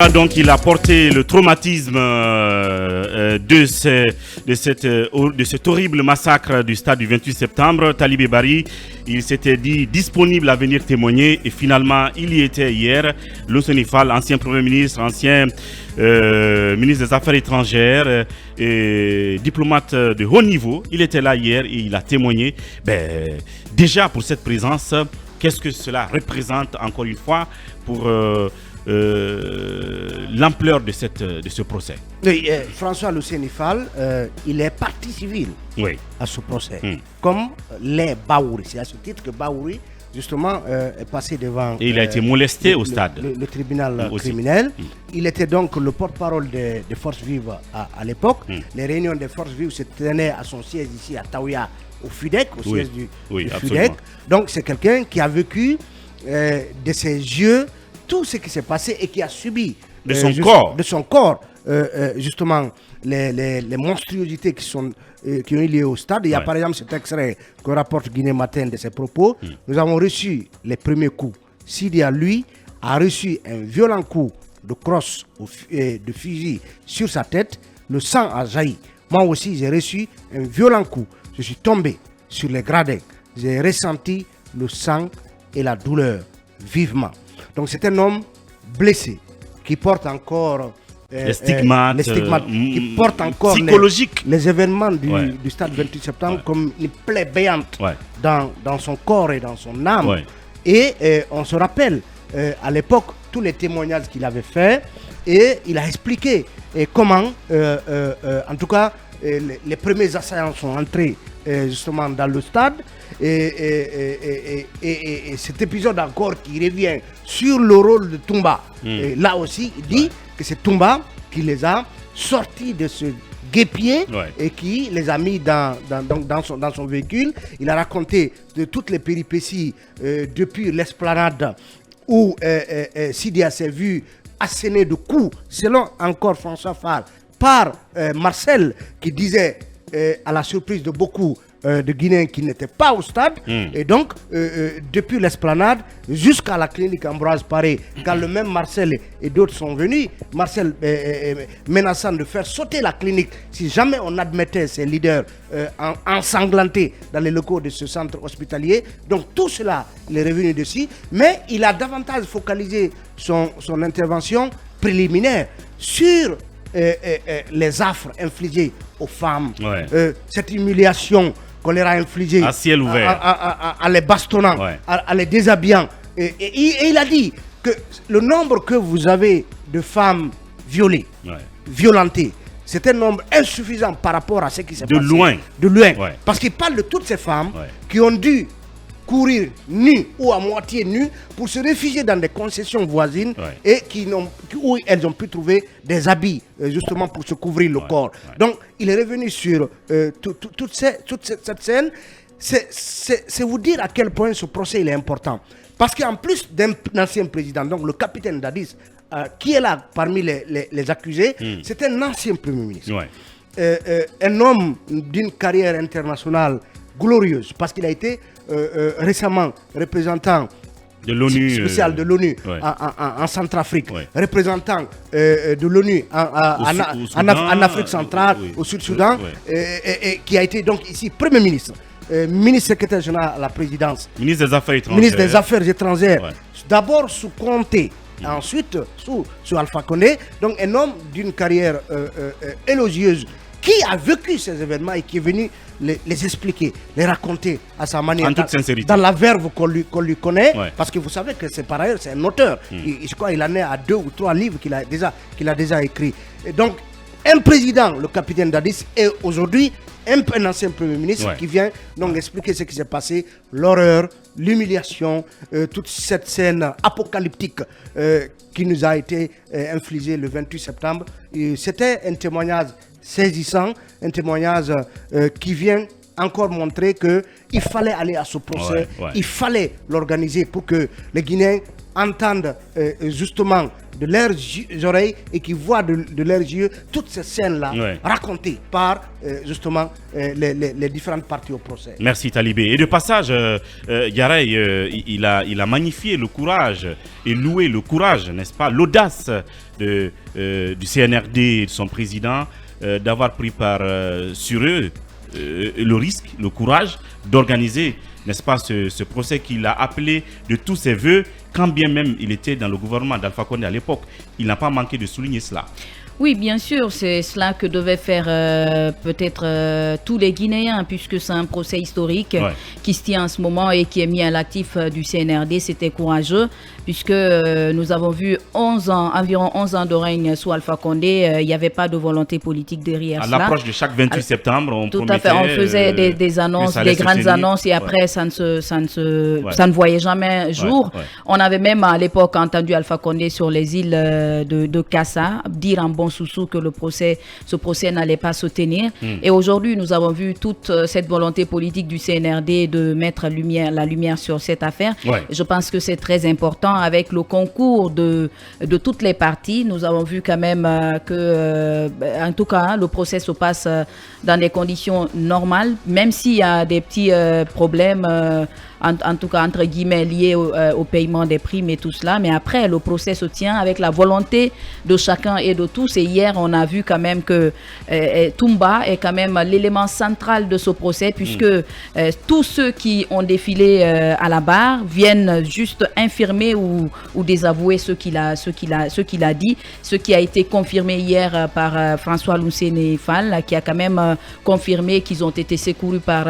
Donc il a porté le traumatisme de cet horrible massacre du stade du 28 septembre. Talibé Bari, il s'était dit disponible à venir témoigner et finalement il y était hier. Louseni Fall, ancien Premier ministre, ancien ministre des Affaires étrangères et diplomate de haut niveau, il était là hier et il a témoigné. Déjà pour cette présence, qu'est-ce que cela représente encore une fois pour l'ampleur de ce procès? Oui, François Louseni Fall, il est partie civile à ce procès, comme les Baouri. C'est à ce titre que Baouri, justement, est passé devant... Et il a été molesté au stade. Le tribunal criminel. Il était donc le porte-parole des forces vives à l'époque. Les réunions des forces vives se tenaient à son siège ici à Taouya, au FUDEC, au siège du FUDEC. Donc c'est quelqu'un qui a vécu de ses yeux tout ce qui s'est passé et qui a subi de son corps justement les monstruosités qui ont eu lieu au stade. Il y a par exemple cet extrait que rapporte Guinée Matin de ses propos. Nous avons reçu les premiers coups. Sidia, lui, a reçu un violent coup de crosse de fusil sur sa tête. Le sang a jailli. Moi aussi, j'ai reçu un violent coup. Je suis tombé sur les gradins. J'ai ressenti le sang et la douleur vivement. Donc c'est un homme blessé qui porte encore les stigmates, qui porte encore les événements du stade 28 septembre comme une plaie béante dans son corps et dans son âme. Et on se rappelle à l'époque tous les témoignages qu'il avait faits et il a expliqué comment, en tout cas, les premiers assaillants sont entrés justement dans le stade. Et cet épisode encore qui revient sur le rôle de Toumba. Et là aussi, il dit que c'est Toumba qui les a sortis de ce guêpier et qui les a mis dans son véhicule. Il a raconté de toutes les péripéties depuis l'esplanade où Sidia s'est vu asséner de coups, selon encore François Fall, par Marcel qui disait, à la surprise de beaucoup de Guinéens qui n'étaient pas au stade. Et donc, depuis l'esplanade jusqu'à la clinique Ambroise Paré, quand le même Marcel et d'autres sont venus, Marcel menaçant de faire sauter la clinique si jamais on admettait ces leaders ensanglantés dans les locaux de ce centre hospitalier. Donc tout cela, il est revenu dessus, mais il a davantage focalisé son intervention préliminaire sur les affres infligées aux femmes, cette humiliation qu'on leur a infligée à ciel ouvert, à les bastonnant, à les déshabillant. Et il a dit que le nombre que vous avez de femmes violées, violentées, c'est un nombre insuffisant par rapport à ce qui s'est passé. De loin. Parce qu'il parle de toutes ces femmes qui ont dû courir nues ou à moitié nues pour se réfugier dans des concessions voisines et où elles ont pu trouver des habits justement pour se couvrir le corps. Donc il est revenu sur toute cette scène. C'est vous dire à quel point ce procès il est important. Parce qu'en plus d'un ancien président, donc le capitaine Dadis, qui est là parmi les accusés, c'est un ancien Premier ministre. Un homme d'une carrière internationale glorieuse parce qu'il a été récemment représentant de l'ONU spécial de l'ONU en Centrafrique, représentant de l'ONU en Afrique centrale, au Sud-Soudan, et qui a été donc ici Premier ministre, ministre secrétaire général à la présidence, ministre des Affaires étrangères, d'abord sous Conté, ensuite sous Alpha Condé, donc un homme d'une carrière élogieuse qui a vécu ces événements et qui est venu les expliquer, les raconter à sa manière, en toute sincérité, dans la verve qu'on lui connaît, parce que vous savez que c'est par ailleurs c'est un auteur. Je crois qu'il en est à 2 ou 3 livres qu'il a déjà écrit. Et donc un président, le capitaine Dadis, est aujourd'hui un ancien Premier ministre qui vient donc expliquer ce qui s'est passé, l'horreur, l'humiliation, toute cette scène apocalyptique qui nous a été infligée le 28 septembre. C'était un témoignage saisissant, un témoignage qui vient encore montrer qu'il fallait aller à ce procès, il fallait l'organiser pour que les Guinéens entendent justement de leurs oreilles et qui voient de leurs yeux toutes ces scènes-là racontées par justement les différentes parties au procès. Merci Talibé. Et de passage, Yaraï, il a magnifié le courage et loué le courage, n'est-ce pas, l'audace du CNRD et de son président d'avoir pris sur eux le risque, le courage d'organiser, n'est-ce pas, ce procès qu'il a appelé de tous ses voeux, quand bien même il était dans le gouvernement d'Alpha Condé à l'époque. Il n'a pas manqué de souligner cela. Oui, bien sûr, c'est cela que devaient faire peut-être tous les Guinéens, puisque c'est un procès historique qui se tient en ce moment et qui est mis à l'actif du CNRD. C'était courageux, puisque nous avons vu environ 11 ans de règne sous Alpha Condé. Il n'y avait pas de volonté politique derrière cela. À l'approche de chaque 28 septembre, on tout à fait, on faisait des annonces, des grandes annonces, et après, ça ne voyait jamais jour. On avait même à l'époque entendu Alpha Condé sur les îles de Kassa dire en bon sous-sous que ce procès n'allait pas se tenir. Et aujourd'hui, nous avons vu toute cette volonté politique du CNRD de mettre la lumière sur cette affaire. Je pense que c'est très important avec le concours de toutes les parties. Nous avons vu quand même que, en tout cas, le procès se passe dans des conditions normales, même s'il y a des petits problèmes en tout cas entre guillemets liés au paiement des primes et tout cela, mais après le procès se tient avec la volonté de chacun et de tous. Et hier on a vu quand même que Toumba est quand même l'élément central de ce procès, puisque tous ceux qui ont défilé à la barre viennent juste infirmer ou désavouer ce qu'il a dit, ce qui a été confirmé hier par François Lucene Fall, qui a quand même confirmé qu'ils ont été secourus par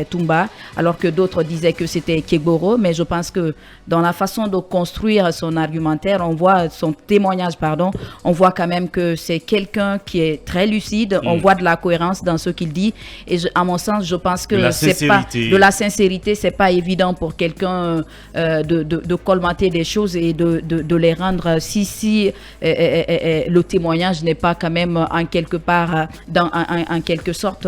Toumba, alors que d'autres disaient que c'était Kegboro. Mais je pense que dans la façon de construire son argumentaire, son témoignage, on voit quand même que c'est quelqu'un qui est très lucide. On voit de la cohérence dans ce qu'il dit. Et à mon sens, je pense que c'est pas de la sincérité. C'est pas évident pour quelqu'un de colmater des choses et de les rendre si le témoignage n'est pas quand même en quelque part, en quelque sorte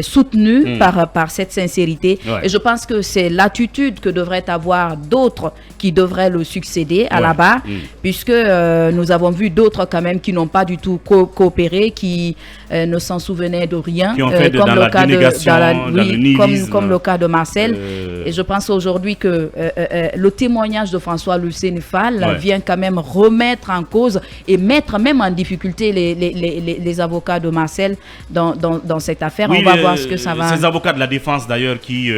soutenu par cette sincérité. Et je pense que c'est l'attitude que devraient avoir d'autres qui devraient le succéder à la barre, puisque nous avons vu d'autres quand même qui n'ont pas du tout coopéré, qui ne s'en souvenaient de rien, qui ont fait comme le cas de Marcel. Et je pense aujourd'hui que le témoignage de François Lucene Fall vient quand même remettre en cause et mettre même en difficulté les avocats de Marcel dans cette affaire. On va voir ce que ça va... Ces avocats de la défense d'ailleurs qui...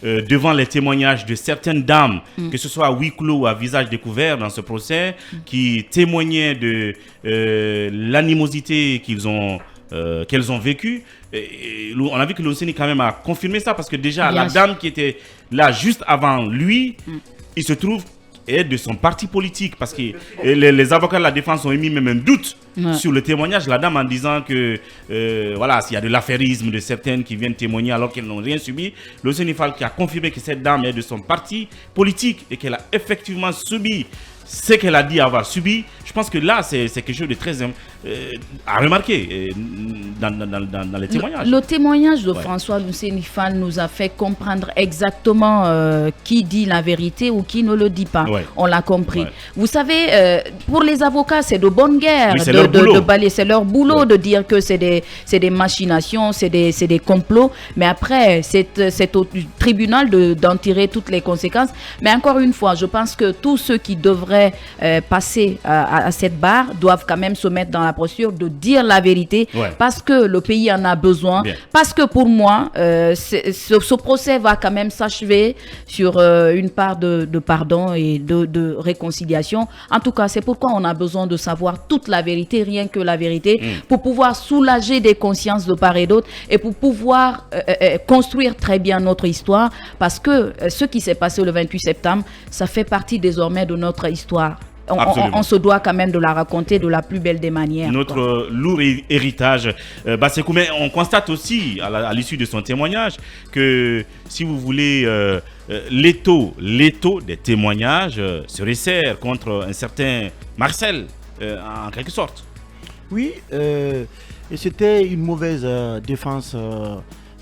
devant les témoignages de certaines dames, que ce soit à huis clos ou à visage découvert dans ce procès, qui témoignaient de l'animosité qu'elles ont vécue. On a vu que l'OCN quand même a confirmé ça, parce que déjà la dame qui était là juste avant lui, il se trouve est de son parti politique, parce que les avocats de la défense ont émis même un doute sur le témoignage de la dame en disant que voilà, s'il y a de l'affairisme de certaines qui viennent témoigner alors qu'elles n'ont rien subi. Le Sénéfal qui a confirmé que cette dame est de son parti politique et qu'elle a effectivement subi ce qu'elle a dit avoir subi. Je pense que là, c'est quelque chose de très à remarquer dans les témoignages. Le témoignage de François Lucene Fall nous a fait comprendre exactement qui dit la vérité ou qui ne le dit pas. On l'a compris. Vous savez, pour les avocats, c'est de bonne guerre de balayer. C'est leur boulot de dire que c'est des machinations, c'est des complots. Mais après, c'est au tribunal d'en tirer toutes les conséquences. Mais encore une fois, je pense que tous ceux qui devraient passer à cette barre doivent quand même se mettre dans la posture de dire la vérité, parce que le pays en a besoin, parce que pour moi ce procès va quand même s'achever sur une part de pardon et de réconciliation. En tout cas, c'est pourquoi on a besoin de savoir toute la vérité, rien que la vérité, pour pouvoir soulager des consciences de part et d'autre et pour pouvoir construire très bien notre histoire, parce que ce qui s'est passé le 28 septembre, ça fait partie désormais de notre histoire. On se doit quand même de la raconter de la plus belle des manières. Notre lourd héritage. Bassekou, mais on constate aussi, à l'issue de son témoignage, que si vous voulez, l'étau des témoignages se resserre contre un certain Marcel, en quelque sorte. Oui, et c'était une mauvaise défense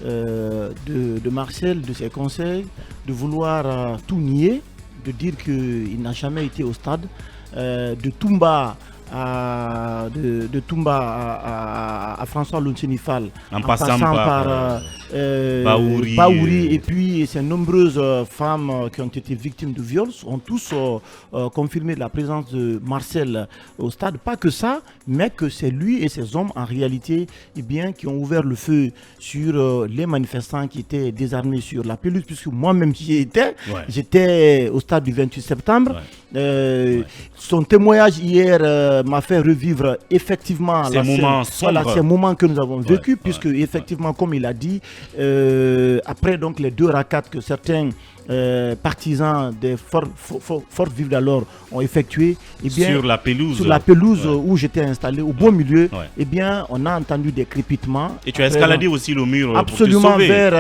de Marcel, de ses conseils, de vouloir tout nier, de dire qu'il n'a jamais été au stade. De Toumba à François Lunseni Fall, en passant par Baouri et puis ces nombreuses femmes qui ont été victimes de viols ont tous confirmé la présence de Marcel au stade. Pas que ça, mais que c'est lui et ses hommes en réalité qui ont ouvert le feu sur les manifestants qui étaient désarmés sur la pelouse, puisque moi-même j'étais au stade du 28 septembre. Son témoignage hier m'a fait revivre effectivement ces moments que nous avons vécu, puisque effectivement, comme il a dit, après donc les 2 rakats que certains partisans des forces vives d'alors ont effectué, sur la pelouse où j'étais installé au beau milieu, on a entendu des crépitements. Et tu as escaladé aussi le mur absolument pour te sauver.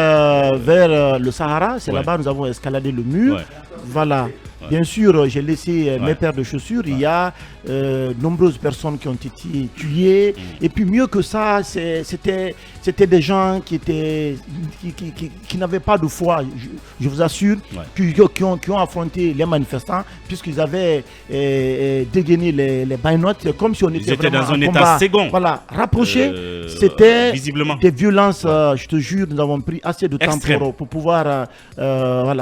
vers le Sahara, c'est là-bas nous avons escaladé le mur. Voilà. Bien sûr, j'ai laissé mes paires de chaussures. Il y a nombreuses personnes qui ont été tuées. Et puis mieux que ça, c'était des gens qui n'avaient pas de foi, je vous assure, qui ont affronté les manifestants, puisqu'ils avaient dégainé les baïnotes, comme si on était vraiment dans un état second. Voilà, rapproché. C'était visiblement des violences, je te jure, nous avons pris assez de temps pour pouvoir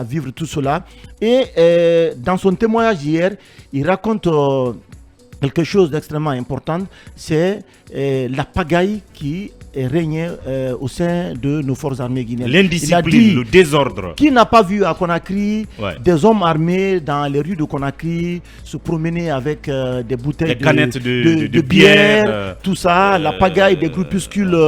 vivre tout cela. Et dans son témoignage hier, il raconte quelque chose d'extrêmement important, c'est la pagaille qui régnait au sein de nos forces armées guinéennes. L'indiscipline, le désordre. Qui n'a pas vu à Conakry des hommes armés dans les rues de Conakry se promener avec des bouteilles de bière, tout ça, la pagaille des groupuscules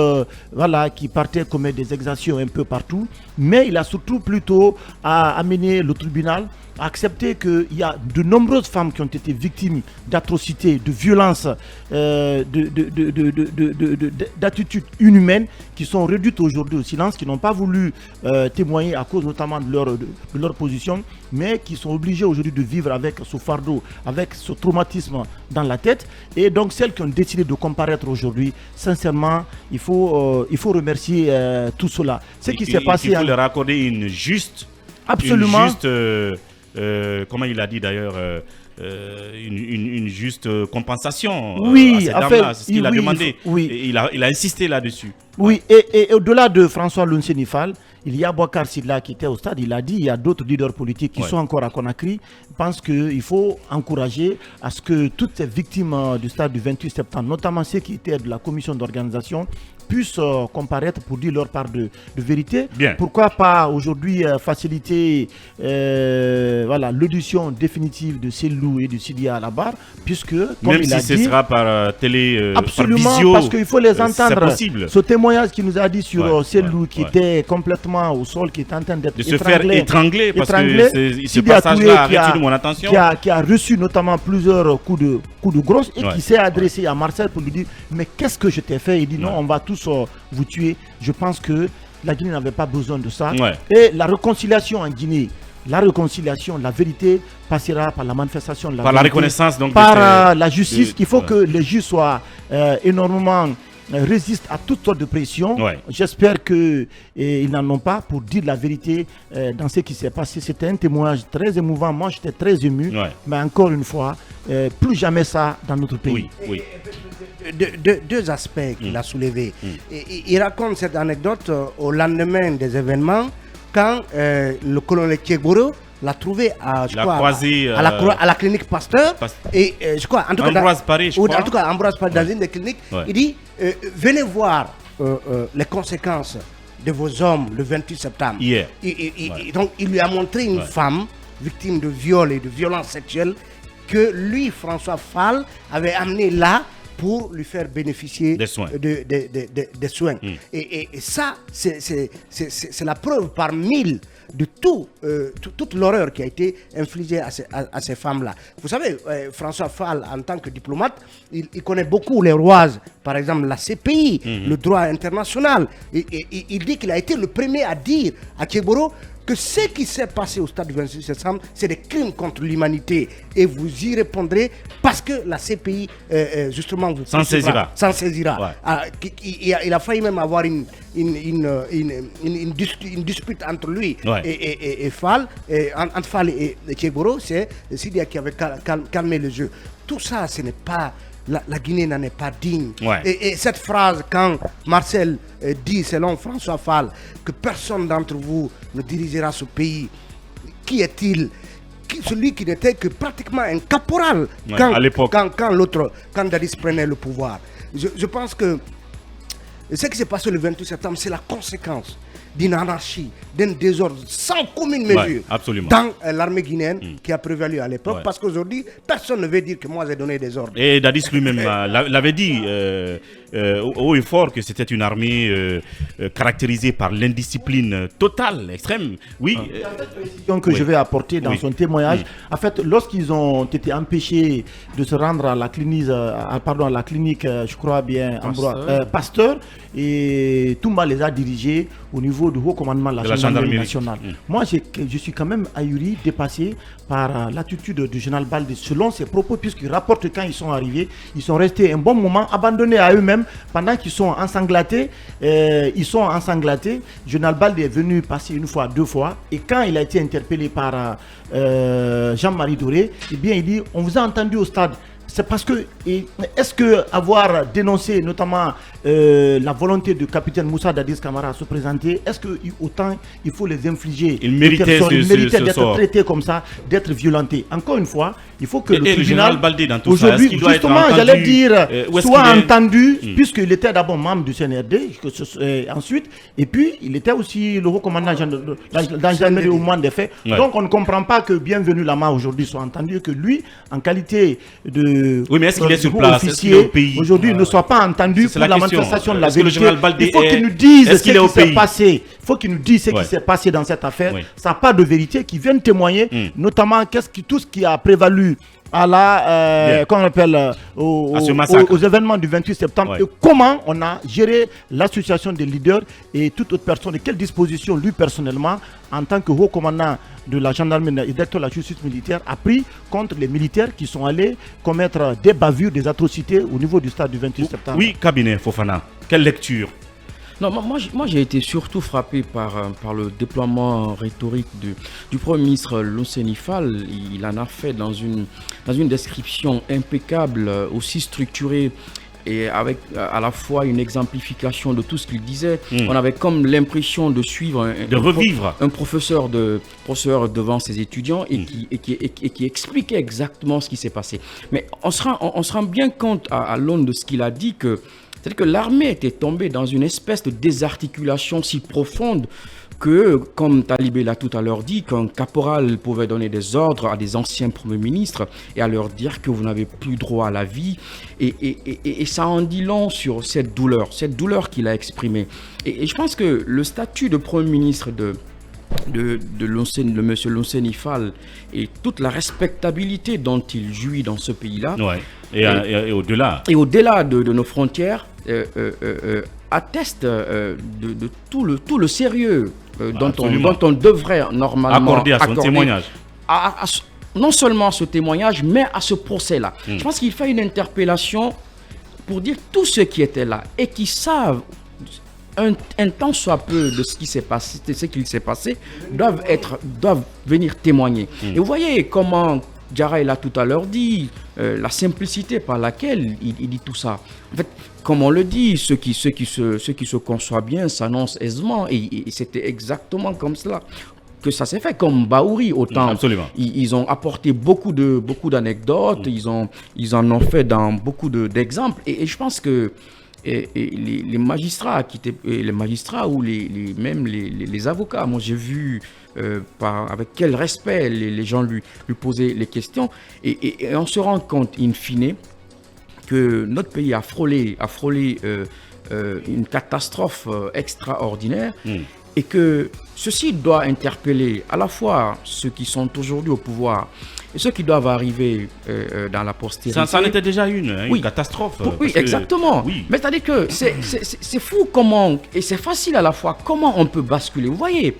qui partaient commettre des exactions un peu partout. Mais il a surtout plutôt amené le tribunal à accepter qu'il y a de nombreuses femmes qui ont été victimes d'atrocités, de violences, d'attitudes inhumaines, qui sont réduites aujourd'hui au silence, qui n'ont pas voulu témoigner à cause notamment de leur position, mais qui sont obligées aujourd'hui de vivre avec ce fardeau, avec ce traumatisme dans la tête. Et donc celles qui ont décidé de comparaître aujourd'hui, sincèrement, il faut remercier tout cela. Ce qui s'est passé... Il faut leur accorder une juste... Absolument. Comment il a dit d'ailleurs, une juste compensation à ces dames-là, c'est ce qu'il a demandé. Et il a insisté là-dessus. Oui, et au-delà de François Lunseni Fall, il y a Boubacar Silla qui était au stade, il a dit, il y a d'autres leaders politiques qui sont encore à Conakry. Je pense qu'il faut encourager à ce que toutes ces victimes du stade du 28 septembre, notamment ceux qui étaient de la commission d'organisation, puissent comparaître pour dire leur part de vérité. Bien. Pourquoi pas aujourd'hui faciliter l'audition définitive de Cellou et de Sidia à la barre, puisque, comme même il si a ce dit, sera par télé, absolument, par visio, parce qu'il faut les entendre. C'est possible. Ce témoignage qu'il nous a dit sur Cellou qui était complètement au sol, qui était en train d'être se faire étrangler, parce que ce passage-là a retenu mon attention. Qui a reçu notamment plusieurs coups de grosse et qui s'est adressé à Marcel pour lui dire mais qu'est-ce que je t'ai fait? Il dit non, on va tous vous tuer. Je pense que la Guinée n'avait pas besoin de ça. Et la réconciliation en Guinée, la vérité passera par la manifestation de la vérité, la reconnaissance donc par la justice. Il faut que les juges soient énormément résistent à toutes sortes de pressions. J'espère qu'ils n'en ont pas pour dire la vérité dans ce qui s'est passé. C'était un témoignage très émouvant. Moi, j'étais très ému. Mais encore une fois, plus jamais ça dans notre pays. Deux aspects qu'il a soulevés. Il raconte cette anecdote au lendemain des événements, quand le colonel Tchegboro l'a trouvé à la clinique Pasteur. Et je crois, en tout cas, Ambroise Paré, en tout cas, Ambroise Paré dans une des cliniques, il dit venez voir les conséquences de vos hommes le 28 septembre. Donc, il lui a montré une femme victime de viol et de violences sexuelles que lui, François Fall, avait amené là pour lui faire bénéficier des soins. Des soins. Et ça, c'est la preuve par mille de toute l'horreur qui a été infligée à ces femmes-là. Vous savez, François Fall, en tant que diplomate, il connaît beaucoup les rouages, par exemple la CPI, le droit international. Il dit qu'il a été le premier à dire à Tchegboro que ce qui s'est passé au stade du 26 septembre, c'est des crimes contre l'humanité. Et vous y répondrez parce que la CPI, justement, vous s'en saisira. Ouais. Il a failli même avoir une dispute entre lui et Fall, entre Fall et Tchegoro. C'est Sidia qui avait calmé le jeu. Tout ça, ce n'est pas... La Guinée n'en est pas digne. Ouais. Et cette phrase, quand Marcel dit, selon François Fall, que personne d'entre vous ne dirigera ce pays, qui est-il? Celui qui n'était que pratiquement un caporal à l'époque. Quand Dadis prenait le pouvoir. Je pense que ce qui s'est passé le 28 septembre, c'est la conséquence d'une anarchie, d'un désordre sans commune mesure dans l'armée guinéenne qui a prévalu à l'époque, parce qu'aujourd'hui, personne ne veut dire que moi j'ai donné des ordres. Et Dadis lui-même l'avait dit haut et fort que c'était une armée caractérisée par l'indiscipline totale, extrême. Oui. Je vais apporter dans son témoignage. En fait, lorsqu'ils ont été empêchés de se rendre à la clinique, je crois bien, Pasteur, et Toumba les a dirigés au niveau du haut commandement de la gendarmerie nationale. Moi, je suis quand même ahuri, dépassé par l'attitude du général Baldé. Selon ses propos, puisqu'il rapporte quand ils sont arrivés, ils sont restés un bon moment abandonnés à eux-mêmes pendant qu'ils sont ensanglantés. Général Baldé est venu passer une fois, deux fois, et quand il a été interpellé par Jean-Marie Doré, eh bien, il dit, on vous a entendu au stade. C'est parce que, est-ce que avoir dénoncé notamment la volonté du capitaine Moussa Dadis Camara à se présenter, est-ce que autant il faut les infliger? Il méritait d'être traité comme ça, d'être violenté. Encore une fois, il faut que le tribunal, Baldé dans tout ça, justement, j'allais dire, soit entendu, puisqu'il était d'abord membre du CNRD, ensuite, et puis il était aussi le haut commandant dans la gendarmerie au moment des faits. Donc on ne comprend pas que Bienvenue Lama aujourd'hui soit entendu, que lui, en qualité de mais est-ce qu'il est sur place? Officier, au pays? Aujourd'hui, il ne soit pas entendu pour la manifestation de la vérité. Il faut qu'il nous dise ce qui s'est passé. Il faut qu'il nous dise ce qui s'est passé dans cette affaire. Ça n'a pas de vérité, qui viennent témoigner, notamment tout ce qui a prévalu à la, qu'on appelle aux événements du 28 septembre et comment on a géré l'association des leaders et toute autre personne et quelles dispositions lui personnellement en tant que haut commandant de la gendarmerie et directeur de la justice militaire a pris contre les militaires qui sont allés commettre des bavures, des atrocités au niveau du stade du 28 septembre. Oui, cabinet Fofana, quelle lecture? Non, moi j'ai été surtout frappé par le déploiement rhétorique du Premier ministre Lonseni Fall. Il en a fait dans une description impeccable, aussi structurée et avec à la fois une exemplification de tout ce qu'il disait. On avait comme l'impression de suivre un professeur devant ses étudiants et qui expliquait exactement ce qui s'est passé. Mais on se rend bien compte à l'aune de ce qu'il a dit c'est-à-dire que l'armée était tombée dans une espèce de désarticulation si profonde que, comme Talibé l'a tout à l'heure dit, qu'un caporal pouvait donner des ordres à des anciens premiers ministres et à leur dire que vous n'avez plus droit à la vie. Et ça en dit long sur cette douleur qu'il a exprimée. Et je pense que le statut de premier ministre de monsieur Lonseni Fall et toute la respectabilité dont il jouit dans ce pays-là, et au-delà. Et au-delà de nos frontières, atteste de tout le sérieux dont on devrait normalement accorder à son témoignage. Non seulement à ce témoignage, mais à ce procès-là. Je pense qu'il fait une interpellation pour dire tous ceux qui étaient là et qui savent un temps soit peu de ce qui s'est passé, doivent venir témoigner. Et vous voyez comment Diarra l'a tout à l'heure dit, la simplicité par laquelle il dit tout ça. En fait, comme on le dit, ceux qui se conçoivent bien s'annoncent aisément, et c'était exactement comme cela que ça s'est fait. Comme Baouri, autant ils ont apporté beaucoup d'anecdotes, ils en ont fait dans beaucoup d'exemples, et je pense que les magistrats ou même les avocats, moi j'ai vu avec quel respect les gens lui posaient les questions, et on se rend compte in fine que notre pays a frôlé une catastrophe extraordinaire, et que ceci doit interpeller à la fois ceux qui sont aujourd'hui au pouvoir et ceux qui doivent arriver dans la postérité. Ça en était déjà une catastrophe. Oui, exactement. Oui. Mais c'est-à-dire que c'est fou comment, et c'est facile à la fois, comment on peut basculer. Vous voyez,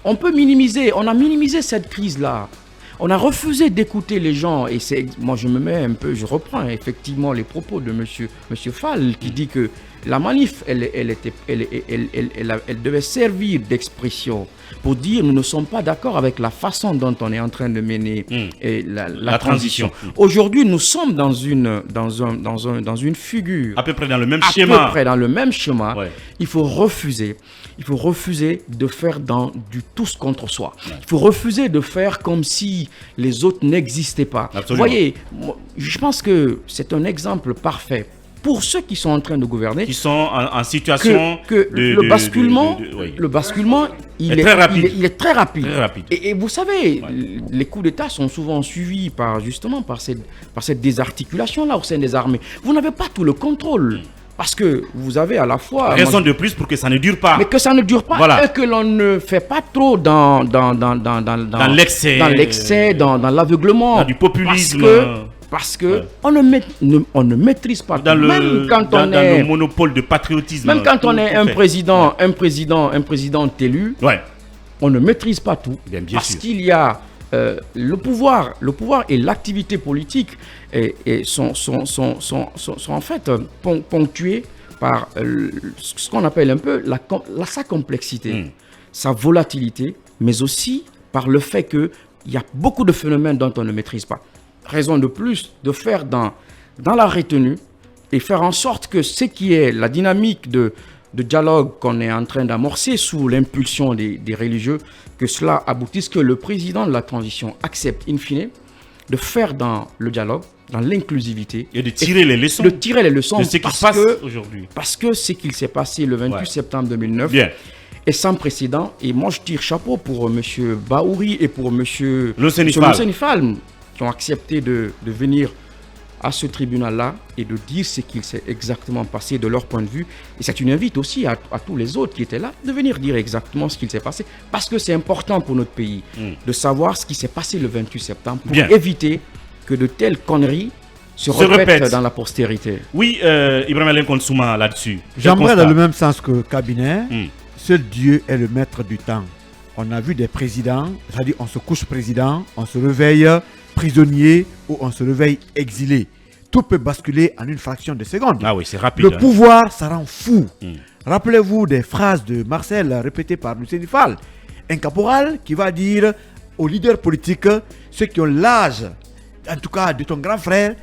on peut minimiser, on a minimisé cette crise-là. On a refusé d'écouter les gens et moi je me mets un peu, je reprends effectivement les propos de monsieur Fall qui dit que la manif, elle devait servir d'expression pour dire nous ne sommes pas d'accord avec la façon dont on est en train de mener la transition. Aujourd'hui, nous sommes dans une figure à peu près dans le même schéma. À peu près dans le même schéma. Ouais. Il faut refuser de faire du tous contre soi. Ouais. Il faut refuser de faire comme si les autres n'existaient pas. Absolument. Vous voyez, je pense que c'est un exemple parfait pour ceux qui sont en train de gouverner, qui sont en situation le basculement, il est très rapide. Et vous savez, les coups d'État sont souvent suivis par cette désarticulation-là au sein des armées. Vous n'avez pas tout le contrôle. Parce que vous avez à la fois... Raison de plus pour que ça ne dure pas. Mais que ça ne dure pas et que l'on ne fait pas trop dans l'excès, dans l'aveuglement. Dans du populisme. Parce que on ne maîtrise pas. Dans le monopole de patriotisme. Même quand on est un président élu, on ne maîtrise pas tout. Bien parce sûr. Qu'il y a le pouvoir et l'activité politique sont en fait ponctués par ce qu'on appelle un peu sa complexité, sa volatilité, mais aussi par le fait qu'il y a beaucoup de phénomènes dont on ne maîtrise pas. Raison de plus de faire dans la retenue et faire en sorte que ce qui est la dynamique de dialogue qu'on est en train d'amorcer sous l'impulsion des religieux, que cela aboutisse, que le président de la transition accepte in fine de faire dans le dialogue, dans l'inclusivité. Et de tirer les leçons. De tirer les leçons de ce qui se passe aujourd'hui. Parce que ce qu'il s'est passé le 28 septembre 2009 est sans précédent. Et moi, je tire chapeau pour M. Bahouri et pour M. Losenifal qui ont accepté de venir à ce tribunal-là et de dire ce qu'il s'est exactement passé de leur point de vue. Et c'est une invite aussi à tous les autres qui étaient là de venir dire exactement ce qu'il s'est passé. Parce que c'est important pour notre pays de savoir ce qui s'est passé le 28 septembre pour éviter que de telles conneries se répètent dans la postérité. Oui, Ibrahim Alain Konsouma là-dessus. J'aimerais dans le même sens que Cabinet. Seul Dieu est le maître du temps. On a vu des présidents, c'est-à-dire on se couche président, on se réveille prisonnier ou on se réveille exilé. Tout peut basculer en une fraction de seconde. Ah oui, c'est rapide. Le pouvoir, ça rend fou. Rappelez-vous des phrases de Marcel répétées par Losenifal. Un caporal qui va dire aux leaders politiques, ceux qui ont l'âge, en tout cas de ton grand frère,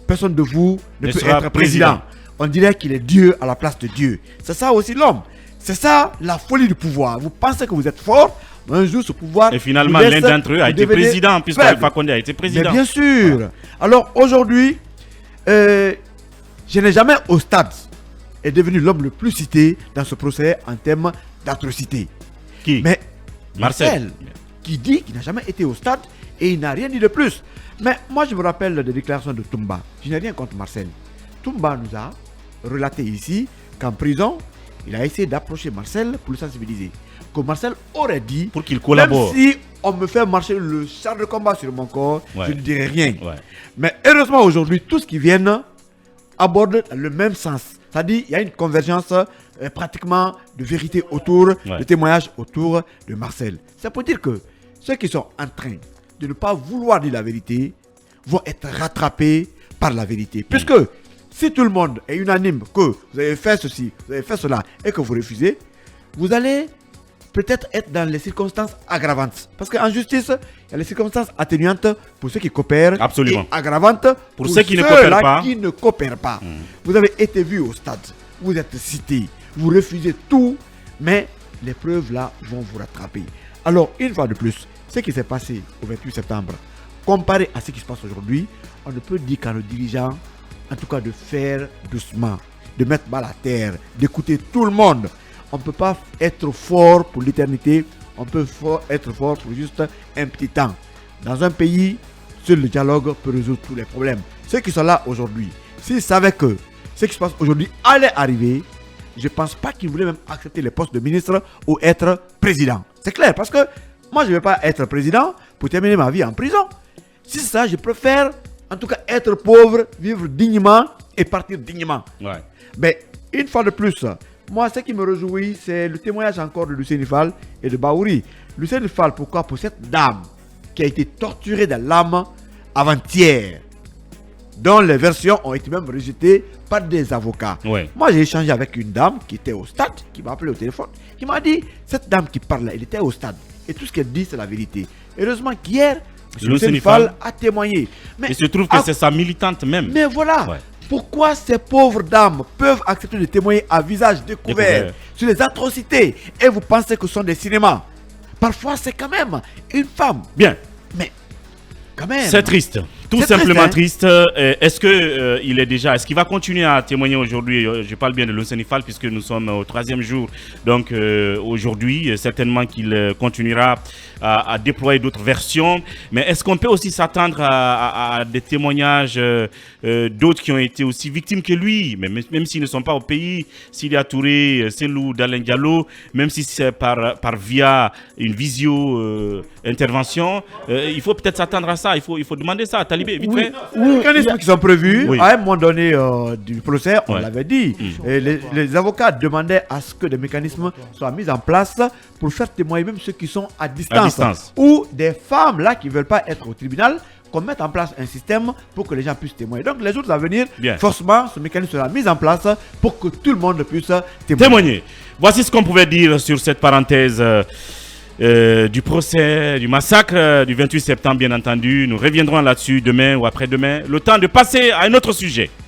personne de vous ne peut être président. On dirait qu'il est Dieu à la place de Dieu. C'est ça aussi l'homme. C'est ça la folie du pouvoir. Vous pensez que vous êtes fort, mais un jour ce pouvoir... Et finalement, l'un d'entre eux a été président, puisque Alpha Condé a été président. Mais bien sûr. Alors aujourd'hui, je n'ai jamais au stade est devenu l'homme le plus cité dans ce procès en termes d'atrocité. Qui? Mais Marcel, qui dit qu'il n'a jamais été au stade et il n'a rien dit de plus. Mais moi, je me rappelle des déclarations de Toumba. Je n'ai rien contre Marcel. Toumba nous a relaté ici qu'en prison, il a essayé d'approcher Marcel pour le sensibiliser. Que Marcel aurait dit, pour qu'il collabore. Même si on me fait marcher le char de combat sur mon corps, je ne dirai rien. Mais heureusement aujourd'hui, tout ce qui vient aborde le même sens. C'est-à-dire qu'il y a une convergence pratiquement de vérité autour, de témoignages autour de Marcel. C'est pour dire que ceux qui sont en train de ne pas vouloir dire la vérité vont être rattrapés par la vérité. Puisque si tout le monde est unanime que vous avez fait ceci, vous avez fait cela et que vous refusez, vous allez peut-être être dans les circonstances aggravantes. Parce qu'en justice, il y a les circonstances atténuantes pour ceux qui coopèrent. Absolument. Et aggravantes pour ceux qui ne coopèrent pas. Vous avez été vu au stade, vous êtes cité, vous refusez tout, mais les preuves là vont vous rattraper. Alors, une fois de plus, ce qui s'est passé au 28 septembre, comparé à ce qui se passe aujourd'hui, on ne peut dire qu'à nos dirigeants, en tout cas de faire doucement, de mettre bas la terre, d'écouter tout le monde. On ne peut pas être fort pour l'éternité, on peut être fort pour juste un petit temps. Dans un pays, seul le dialogue peut résoudre tous les problèmes. Ceux qui sont là aujourd'hui, s'ils savaient que ce qui se passe aujourd'hui allait arriver, je ne pense pas qu'ils voulaient même accepter les postes de ministre ou être président. C'est clair, parce que moi je ne vais pas être président pour terminer ma vie en prison. Si c'est ça, je préfère en tout cas être pauvre, vivre dignement et partir dignement. Mais une fois de plus, Moi, ce qui me réjouit, c'est le témoignage encore de Lucien Fall et de Baouri. Lucien Fall, pourquoi? Pour cette dame qui a été torturée dans l'âme avant-hier, dont les versions ont été même rejetées par des avocats. Ouais. Moi, j'ai échangé avec une dame qui était au stade, qui m'a appelé au téléphone, qui m'a dit, cette dame qui parle là, elle était au stade. Et tout ce qu'elle dit, c'est la vérité. Heureusement qu'hier, Lucien Fall a témoigné. Mais il se trouve que c'est sa militante même. Mais voilà. Ouais. Pourquoi ces pauvres dames peuvent accepter de témoigner à visage découvert sur les atrocités et vous pensez que ce sont des cinémas? Parfois, c'est quand même une femme. Bien. Mais quand même. C'est triste. Tout simplement triste. Est-ce qu'il va continuer à témoigner aujourd'hui? Je parle bien de Lucien Fall puisque nous sommes au 3e jour. Donc aujourd'hui, certainement qu'il continuera à déployer d'autres versions. Mais est-ce qu'on peut aussi s'attendre à des témoignages d'autres qui ont été aussi victimes que lui, même s'ils ne sont pas au pays, Sidia Touré, Selou, Dalen Diallo, même si c'est par via une visio intervention, il faut peut-être s'attendre à ça. Il faut demander ça. Talibé, vite fait. Oui, les mécanismes qui sont prévus, à un moment donné du procès, on l'avait dit. Et les avocats demandaient à ce que des mécanismes soient mis en place pour faire témoigner même ceux qui sont à distance. Ou des femmes là qui ne veulent pas être au tribunal, qu'on mette en place un système pour que les gens puissent témoigner. Donc les jours à venir, forcément, ce mécanisme sera mis en place pour que tout le monde puisse témoigner. Voici ce qu'on pouvait dire sur cette parenthèse du procès, du massacre du 28 septembre, bien entendu. Nous reviendrons là-dessus demain ou après-demain. Le temps de passer à un autre sujet.